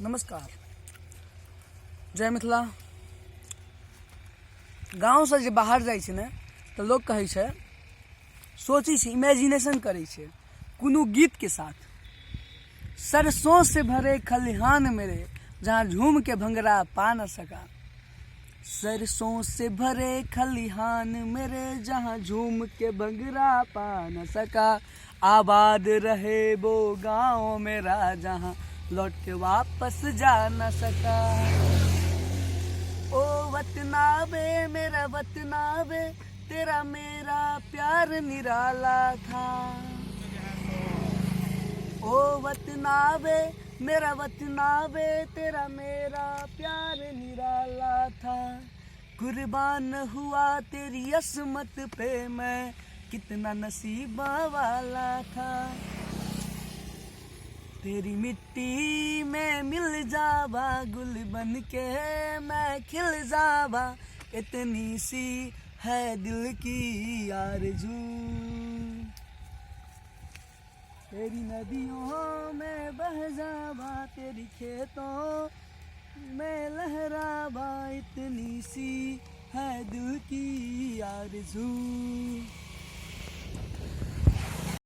नमस्कार। जय मिथिला। गाँव से जे बाहर जाइ छै ने तऽ लोग कहै छै, सोचै छै, इमेजिनेशन करै छै कोनो गीत के साथ। सरसों से भरे खलिहान मेरे जहाँ झूम के भंगरा पा न सका। सरसों से भरे खलिहान मेरे जहाँ झूम के भंगरा पा न सका। आबाद रहे वो गाँव मेरा जहाँ लौट के वापस जा न सका। ओ वतना वे मेरा वतना वे तेरा मेरा प्यार निराला था। ओ वतना वे मेरा वतना वे तेरा मेरा प्यार निराला था। कुर्बान हुआ तेरी असमत पे मैं कितना नसीबा वाला था। तेरी मिट्टी में मिल जावा गुल बन के मैं खिल जावा। इतनी सी है दिल की आरज़ू। तेरी नदियों में बह जावा तेरी खेतों में लहरावा। इतनी सी है दिल की आरज़ू।